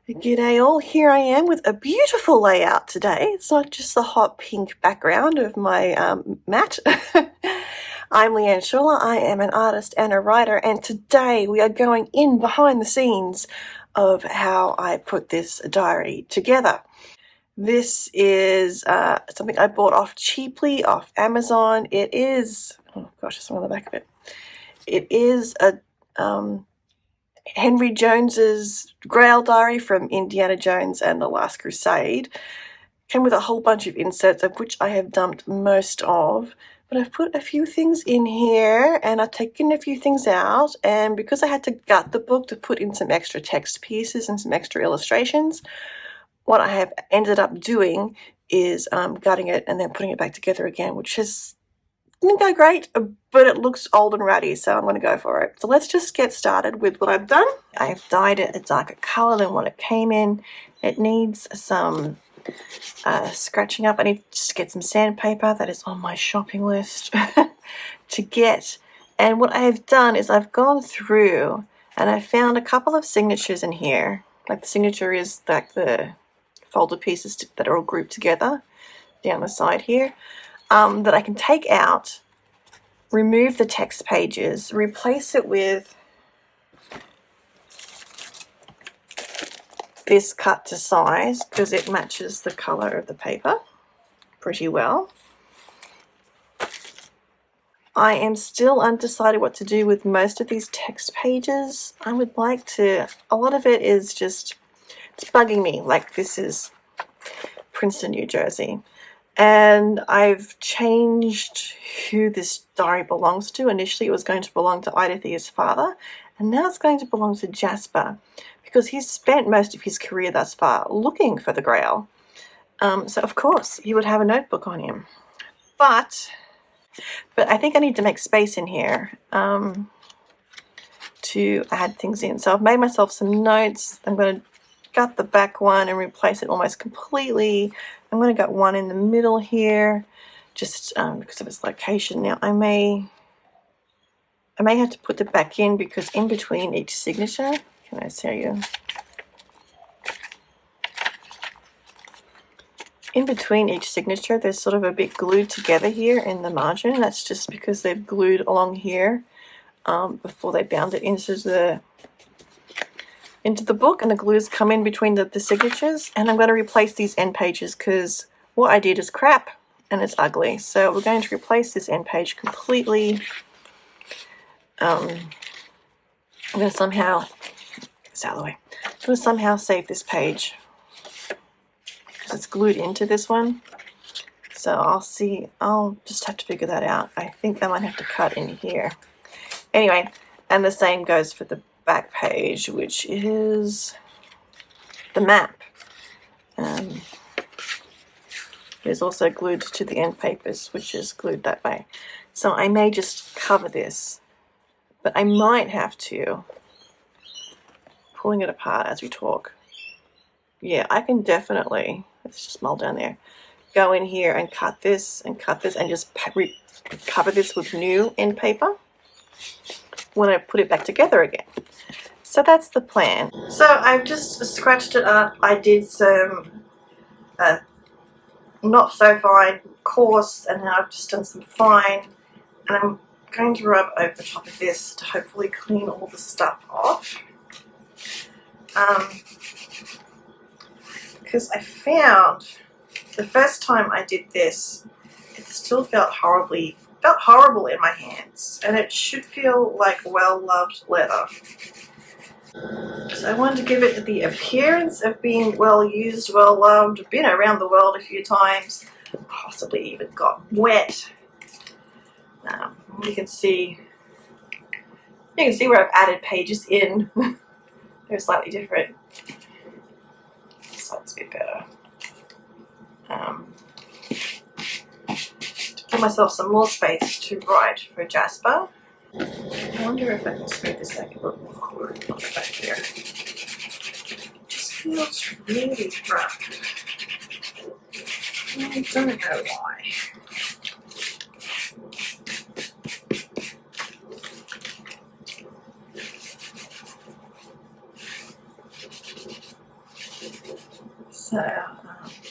G'day all, here I am with a beautiful layout today. It's not just the hot pink background of my mat. I'm Leanne Shawler, I am an artist and a writer, and today we are going in behind the scenes of how I put this diary together. This is something I bought off cheaply off Amazon. It is, oh gosh, there's one on the back of it. It is a Henry Jones's Grail diary from Indiana Jones and the Last Crusade. Came with a whole bunch of inserts, of which I have dumped most of, but I've put a few things in here and I've taken a few things out, and because I had to gut the book to put in some extra text pieces and some extra illustrations, what I have ended up doing is gutting it and then putting it back together again, which didn't go great, but it looks old and ratty, so I'm going to go for it. So let's just get started with what I've done. I've dyed it a darker color than what it came in. It needs some scratching up. I need to get some sandpaper. That is on my shopping list to get. And what I have done is I've gone through and I found a couple of signatures in here. Like the signature is like the folded pieces that are all grouped together down the side here. That I can take out, remove the text pages, replace it with this cut to size because it matches the color of the paper pretty well. I am still undecided what to do with most of these text pages. I would like to, a lot of it is just, it's bugging me, like this is Princeton, New Jersey. And I've changed who this diary belongs to. Initially it was going to belong to Idathea's father, and now it's going to belong to Jasper, because he's spent most of his career thus far looking for the Grail. So of course he would have a notebook on him. But I think I need to make space in here to add things in. So I've made myself some notes. I'm going to gut the back one and replace it almost completely. I'm going to gut one in the middle here, just because of its location. Now I may have to put it back in because in between each signature, can I show you? In between each signature, there's sort of a bit glued together here in the margin. That's just because they've glued along here before they bound it into the book, and the glues come in between the signatures. And I'm going to replace these end pages because what I did is crap and it's ugly. So we're going to replace this end page completely. I'm going to somehow, it's out of the way. I'm going to somehow save this page because it's glued into this one. So I'll just have to figure that out. I think I might have to cut in here. Anyway, and the same goes for the back page, which is the map. It's also glued to the end papers, which is glued that way. So I may just cover this, but I might have to, pulling it apart as we talk. Yeah, I can definitely, let's just mull down there, go in here and cut this and just cover this with new end paper when I put it back together again. So that's the plan. So I've just scratched it up. I did some not so fine, coarse, and now I've just done some fine. And I'm going to rub over the top of this to hopefully clean all the stuff off. Because I found the first time I did this, it still felt horrible in my hands, and it should feel like well-loved leather. So I wanted to give it the appearance of being well-used, well-loved, been around the world a few times, possibly even got wet. You can see where I've added pages in. They're slightly different. This one's a bit better. To give myself some more space to write for Jasper. I wonder if I can smooth this back a little more on the back here. It just feels really rough. I don't know why. So,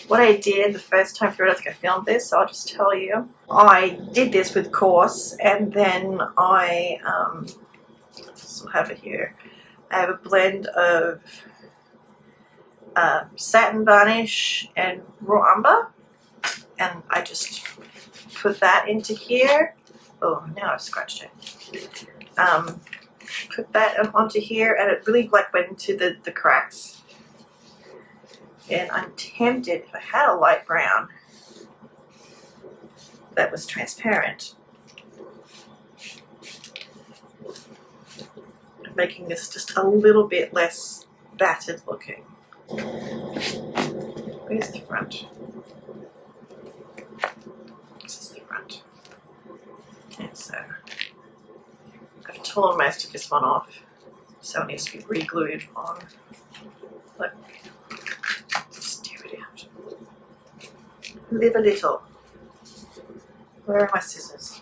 what I did the first time through, I think I filmed this, so I'll just tell you. I did this with coarse, and then I still have it here. I have a blend of satin varnish and raw umber, and I just put that into here. Oh, now I've scratched it. Put that onto here, and it really like went into the cracks. And I'm tempted, if I had a light brown that was transparent, making this just a little bit less battered looking. Where's the front? This is the front. And so I've torn most of this one off, so it needs to be re-glued on. Look, just tear it out. Live a little. Where are my scissors?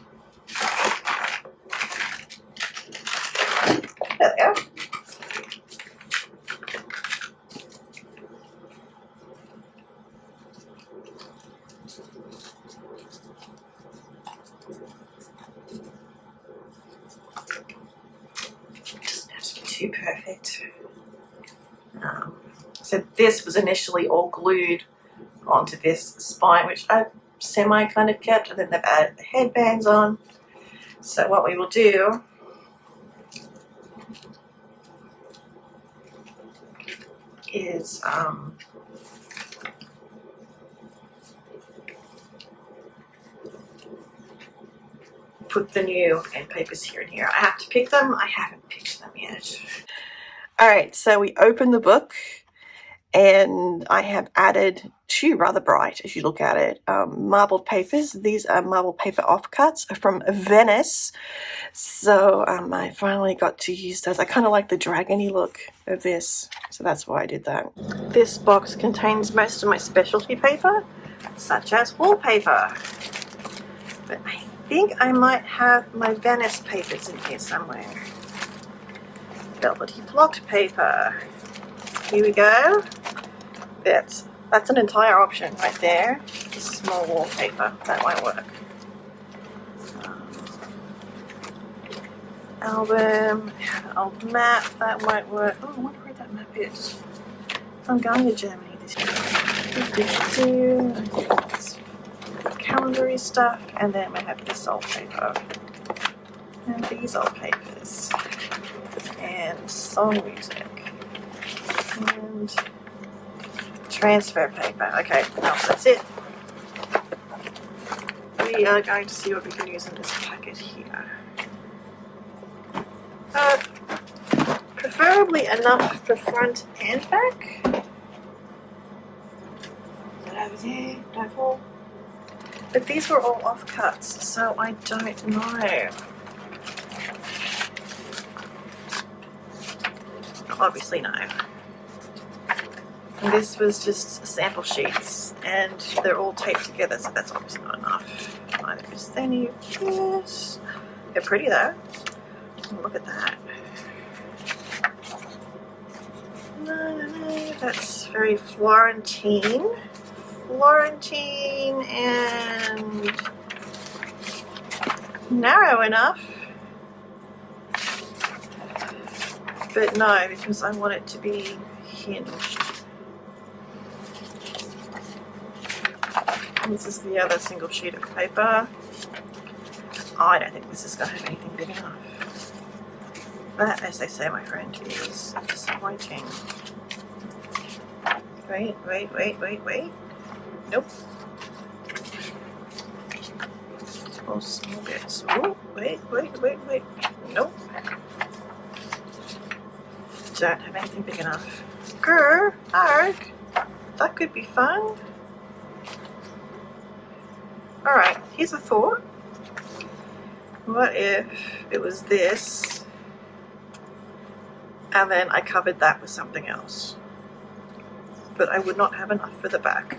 There they go. Doesn't have to be too perfect. So this was initially all glued onto this spine, which I semi kind of kept, and then they've added the headbands on. So what we will do is put the new end papers here and here. I have to pick them. I haven't picked them yet. Alright, so we open the book, and I have added two rather bright, as you look at it, marbled papers. These are marbled paper offcuts from Venice. So I finally got to use those. I kind of like the dragony look of this, so that's why I did that. This box contains most of my specialty paper, such as wallpaper. But I think I might have my Venice papers in here somewhere. Velvety flocked paper. Here we go. That's an entire option right there. This is more wallpaper. That won't work. Album, old map. That won't work. Oh, I wonder where that map is. I'm going to Germany this year. Calendary stuff, and then we have this old paper and these old papers and song music and transfer paper. Okay, well, that's it. We are going to see what we can use in this packet here. Preferably enough for front and back. Is that over there? Don't fall. But these were all offcuts, so I don't know. Obviously no. And this was just sample sheets, and they're all taped together, so that's obviously not enough. Neither is any of this. They're pretty though. Look at that. No, that's very Florentine. Florentine and narrow enough. But no, because I want it to be hinged. This is the other single sheet of paper. I don't think this is going to have anything big enough. That, as they say, my friend, is disappointing. Wait. Nope. Small bits. Oh, wait. Nope. Don't have anything big enough. Grr, arg. That could be fun. Alright, here's a thought. What if it was this, and then I covered that with something else? But I would not have enough for the back.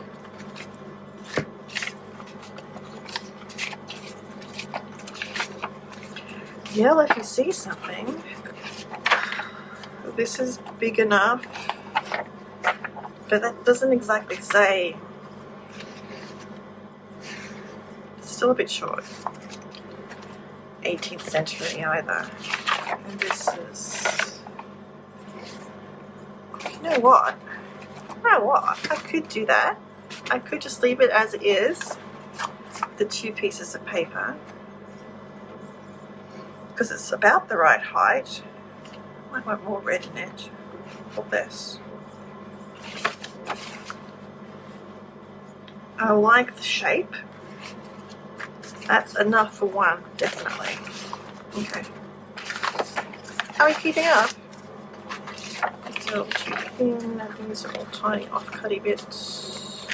Yeah, if you see something, this is big enough But that doesn't exactly say. It's still a bit short. 18th century either. And this is. You know what? I could do that. I could just leave it as it is. The 2 pieces of paper. Because it's about the right height. I might want more red in it. Or this. I like the shape. That's enough for one, definitely. Okay. Are we keeping up? It's a little too thin. These are all tiny off-cutty bits.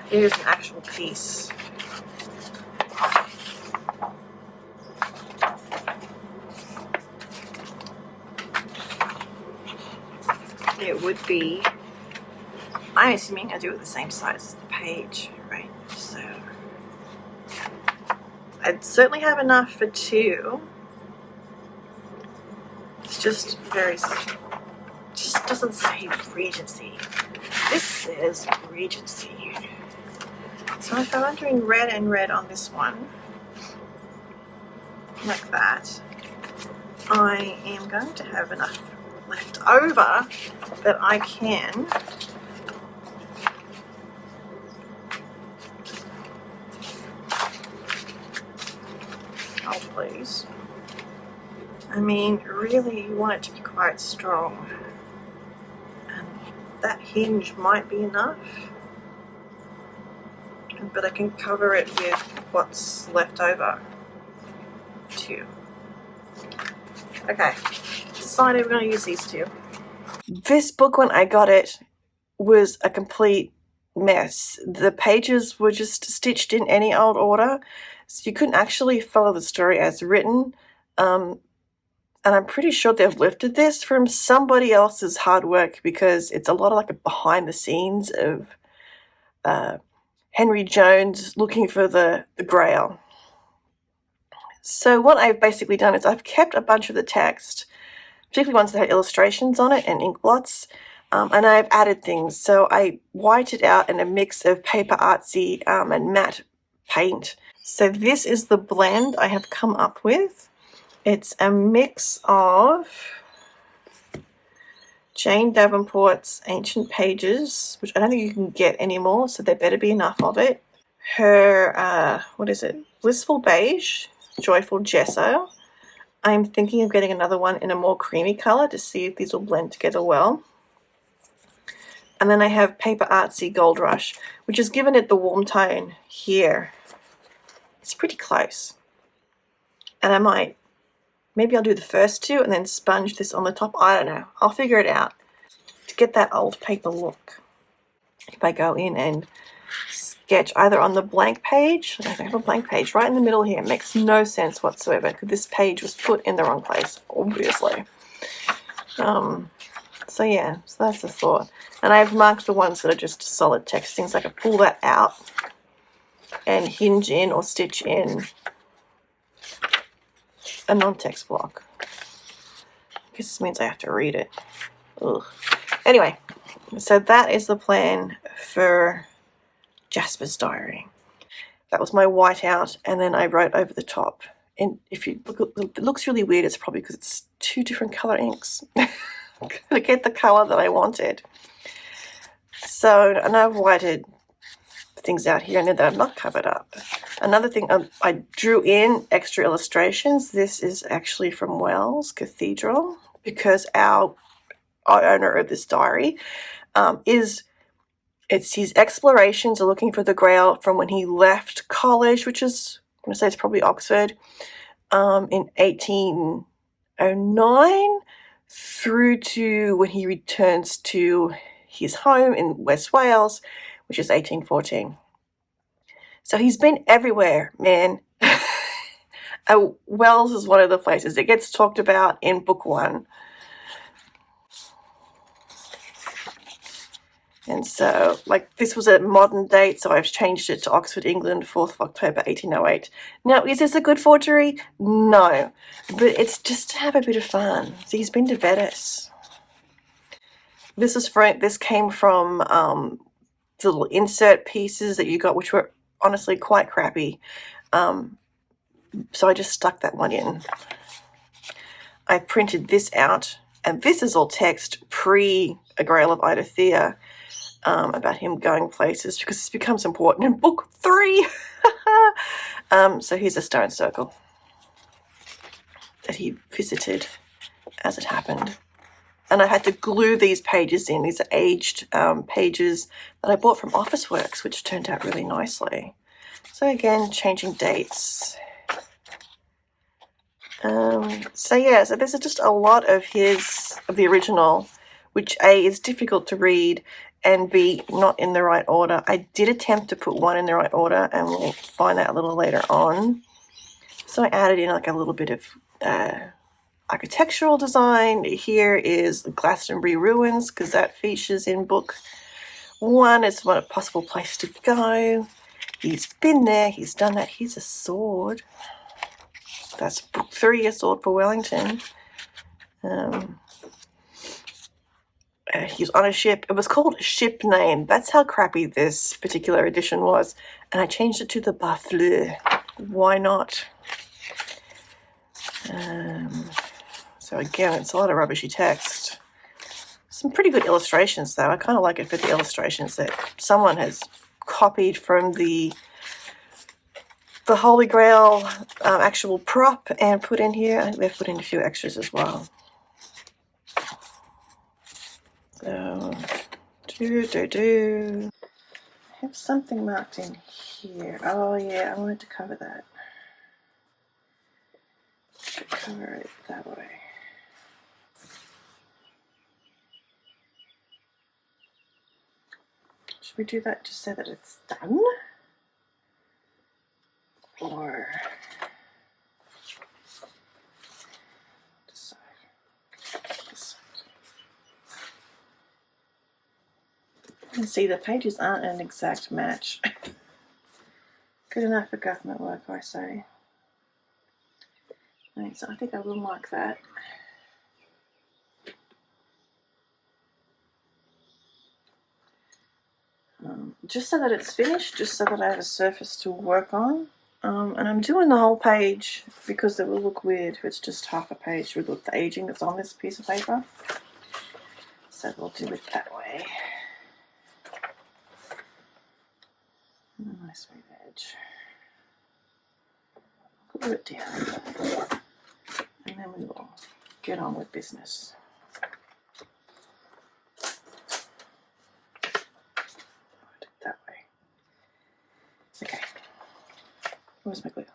Here's an actual piece. It would be, I'm assuming I do it the same size as the page, right? So I'd certainly have enough for 2. It's just just doesn't say Regency. This says Regency. So if I'm doing red and red on this one, like that, I am going to have enough left over that I can please. I mean, really you want it to be quite strong, and that hinge might be enough, but I can cover it with what's left over too. Okay, decided we're going to use these 2. This book, when I got it, was a complete mess. The pages were just stitched in any old order, so you couldn't actually follow the story as written. And I'm pretty sure they've lifted this from somebody else's hard work, because it's a lot of like a behind the scenes of Henry Jones looking for the Grail. So what I've basically done is I've kept a bunch of the text, particularly ones that had illustrations on it and ink blots, and I've added things. So I whited out in a mix of paper artsy and matte paint. So this is the blend I have come up with. It's a mix of Jane Davenport's Ancient Pages, which I don't think you can get anymore, so there better be enough of it. Her, what is it? Blissful Beige, Joyful Gesso. I'm thinking of getting another one in a more creamy colour to see if these will blend together well. And then I have Paper Artsy Gold Rush, which has given it the warm tone here. It's pretty close. And I might, maybe I'll do the first 2 and then sponge this on the top. I don't know. I'll figure it out to get that old paper look. If I go in and sketch either on the blank page, I have a blank page right in the middle here. It makes no sense whatsoever because this page was put in the wrong place, obviously. So yeah, so that's the thought. And I've marked the ones that are just solid text things. I can pull that out and hinge in or stitch in a non-text block. Because this means I have to read it. Ugh. Anyway, so that is the plan for Jasper's diary. That was my whiteout, and then I wrote over the top. And if you look, it looks really weird. It's probably because it's 2 different color inks to get the color that I wanted. So, and I've whited things out here and there that I've not covered up. Another thing, I drew in extra illustrations. This is actually from Wells Cathedral, because our owner of this diary it's his explorations of looking for the Grail from when he left college, which is, I'm going to say it's probably Oxford, in 1809 through to when he returns to his home in West Wales, which is 1814. So he's been everywhere, man. Wells is one of the places. It gets talked about in book 1. And so, like, this was a modern date, so I've changed it to Oxford, England, 4th of October, 1808. Now, is this a good forgery? No. But it's just to have a bit of fun. So he's been to Venice. This came from the little insert pieces that you got, which were honestly quite crappy. So I just stuck that one in. I printed this out, and this is all text pre A Grail of Idathea. About him going places, because this becomes important in book 3. So here's a stone circle that he visited as it happened. And I had to glue these pages in. These are aged pages that I bought from Officeworks, which turned out really nicely. So again, changing dates. So this is just a lot of the original, which A, is difficult to read, and B, not in the right order. I did attempt to put one in the right order, and we'll find that a little later on. So I added in like a little bit of architectural design. Here is Glastonbury Ruins, because that features in book 1. It's one possible place to go. He's been there. He's done that. Here's a sword. That's book 3, A Sword for Wellington. He was on a ship. It was called Ship Name. That's how crappy this particular edition was. And I changed it to the Barfleur. Why not? So again, it's a lot of rubbishy text. Some pretty good illustrations, though. I kind of like it for the illustrations that someone has copied from the Holy Grail actual prop and put in here. I think they've put in a few extras as well. So, I have something marked in here. Oh yeah, I wanted to cover that. Cover it that way. Should we do that just so that it's done? Or this side. You can see the pages aren't an exact match. Good enough for government work, I say. Right, so I think I will mark that. Just so that it's finished, just so that I have a surface to work on. And I'm doing the whole page because it will look weird if it's just half a page with the aging that's on this piece of paper. So we'll do it that way. And a nice smooth edge. Glue it down. And then we will get on with business. That way. Okay. Where's my glue?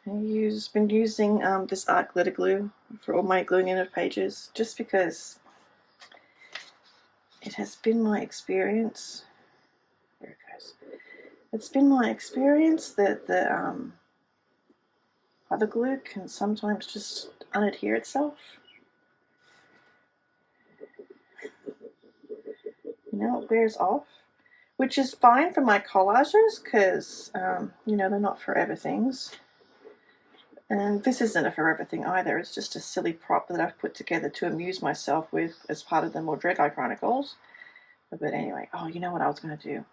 I've been using this art glitter glue for all my gluing in of pages, just because it has been my experience. There it goes. It's been my experience that the other glue can sometimes just unadhere itself. You know, it wears off, which is fine for my collages because, you know, they're not forever things. And this isn't a forever thing either. It's just a silly prop that I've put together to amuse myself with as part of the Mordrecai Chronicles. But anyway, oh, you know what I was going to do?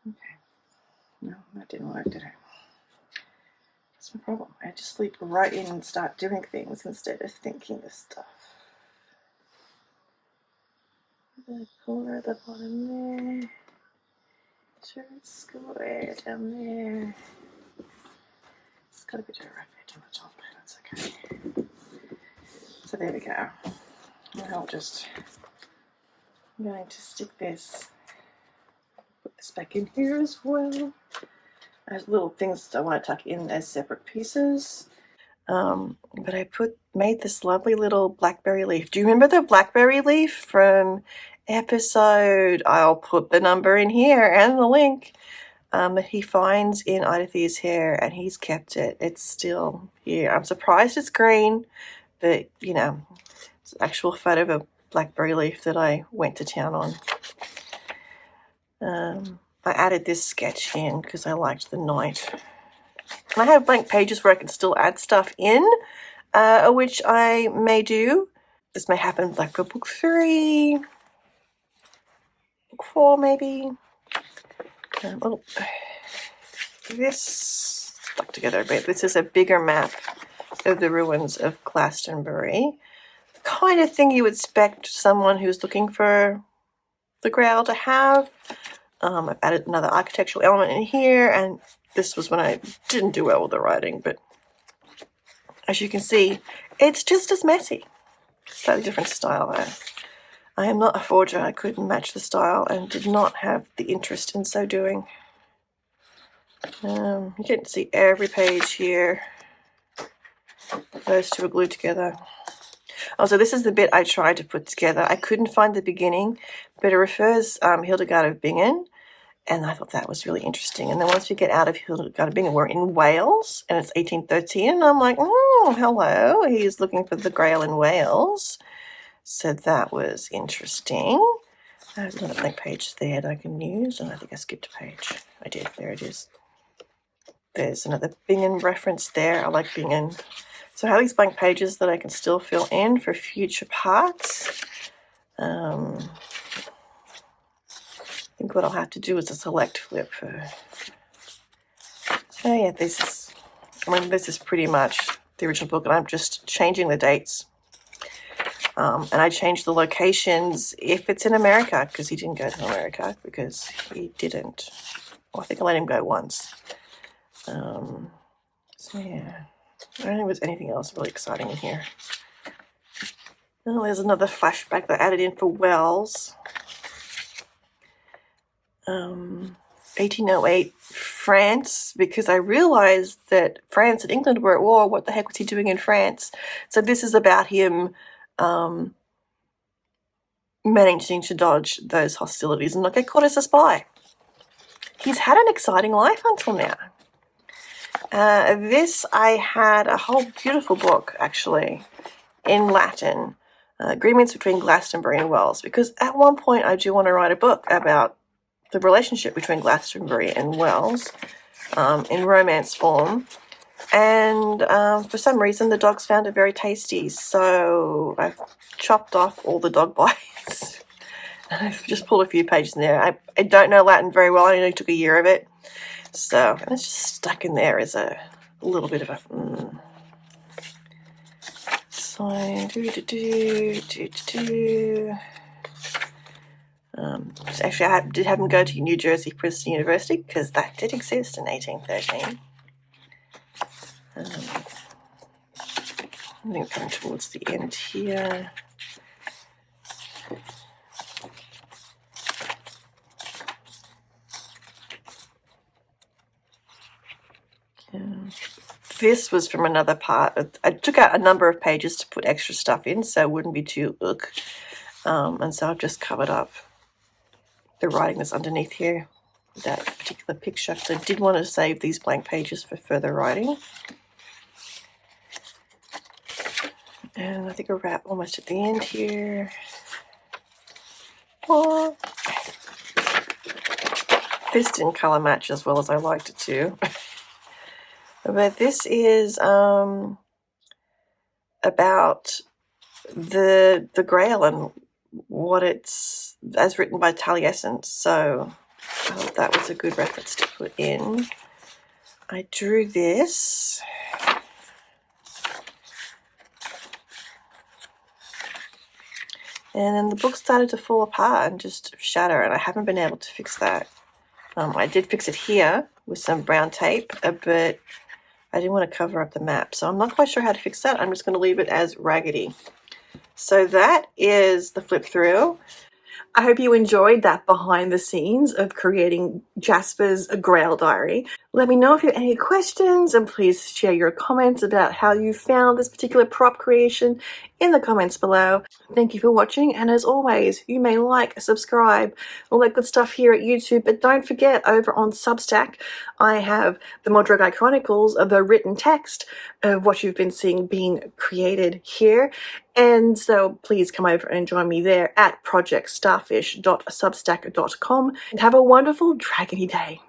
Okay. No, that didn't work, did it? That's my problem. I just leap right in and start doing things instead of thinking this stuff. The corner at the bottom there. Sure, it's square down there. It's got a bit of a rough edge on the top, but that's okay. So there we go. And I'm going to stick this, put this back in here as well. I have little things that I want to tuck in as separate pieces. But I made this lovely little blackberry leaf. Do you remember the blackberry leaf from episode? I'll put the number in here and the link that he finds in Idathea's hair, and he's kept it. It's still here. I'm surprised it's green, but you know, it's an actual photo of a blackberry leaf that I went to town on. I added this sketch in because I liked the night. And I have blank pages where I can still add stuff in, which I may do. This may happen like for book 3, book 4 maybe. This stuck together a bit. This is a bigger map of the ruins of Glastonbury. The kind of thing you would expect someone who's looking for the Grail to have. I've added another architectural element in here, and this was when I didn't do well with the writing, but as you can see, it's just as messy. Slightly different style there. I am not a forger. I couldn't match the style and did not have the interest in so doing. You can see every page here. Those two are glued together. Oh, so this is the bit I tried to put together. I couldn't find the beginning, but it refers Hildegard of Bingen, and I thought that was really interesting. And then once we get out of Hildegard of Bingen, we're in Wales, and it's 1813, and I'm like, oh, hello, he's looking for the Grail in Wales. So that was interesting. There's another blank page there that I can use, and I think I skipped a page. I did, there it is. There's another Bingen reference there. I like Bingen. So I have these blank pages that I can still fill in for future parts. I think what I'll have to do is a select flip. Oh yeah, this is pretty much the original book, and I'm just changing the dates. And I changed the locations if it's in America, because he didn't go to America, because he didn't. Well, I think I let him go once. So yeah, I don't think there's anything else really exciting in here. Oh, there's another flashback that I added in for Wells. 1808 France, because I realized that France and England were at war. What the heck was he doing in France? So this is about him managing to dodge those hostilities and not get caught as a spy. He's had an exciting life until now. This, I had a whole beautiful book, actually, in Latin, agreements between Glastonbury and Wells, because at one point I do want to write a book about the relationship between Glastonbury and Wells in romance form. And for some reason, the dogs found it very tasty, so I've chopped off all the dog bites. I've just pulled a few pages in there. I don't know Latin very well. I only took a year of it. So it's just stuck in there as a little bit of a... So, actually, I did have him go to New Jersey Princeton University, because that did exist in 1813. I think we're coming towards the end here. This was from another part. I took out a number of pages to put extra stuff in, so it wouldn't be too and so I've just covered up the writing that's underneath here, that particular picture. So I did want to save these blank pages for further writing. And I think we're almost at the end here. Oh. This didn't color match as well as I liked it to. But this is about the Grail and what it's, as written by Taliesin. So I thought that was a good reference to put in. I drew this. And then the book started to fall apart and just shatter, and I haven't been able to fix that. I did fix it here with some brown tape, but I didn't want to cover up the map, so I'm not quite sure how to fix that. I'm just going to leave it as raggedy. So that is the flip through. I hope you enjoyed that behind the scenes of creating Jasper's Grail diary. Let me know if you have any questions, and please share your comments about how you found this particular prop creation in the comments below. Thank you for watching, and as always, you may like, subscribe, all that good stuff here at YouTube, but don't forget, over on Substack, I have the Modrogai Chronicles, the written text of what you've been seeing being created here, and so please come over and join me there at projectstarfish.substack.com, and have a wonderful dragony day.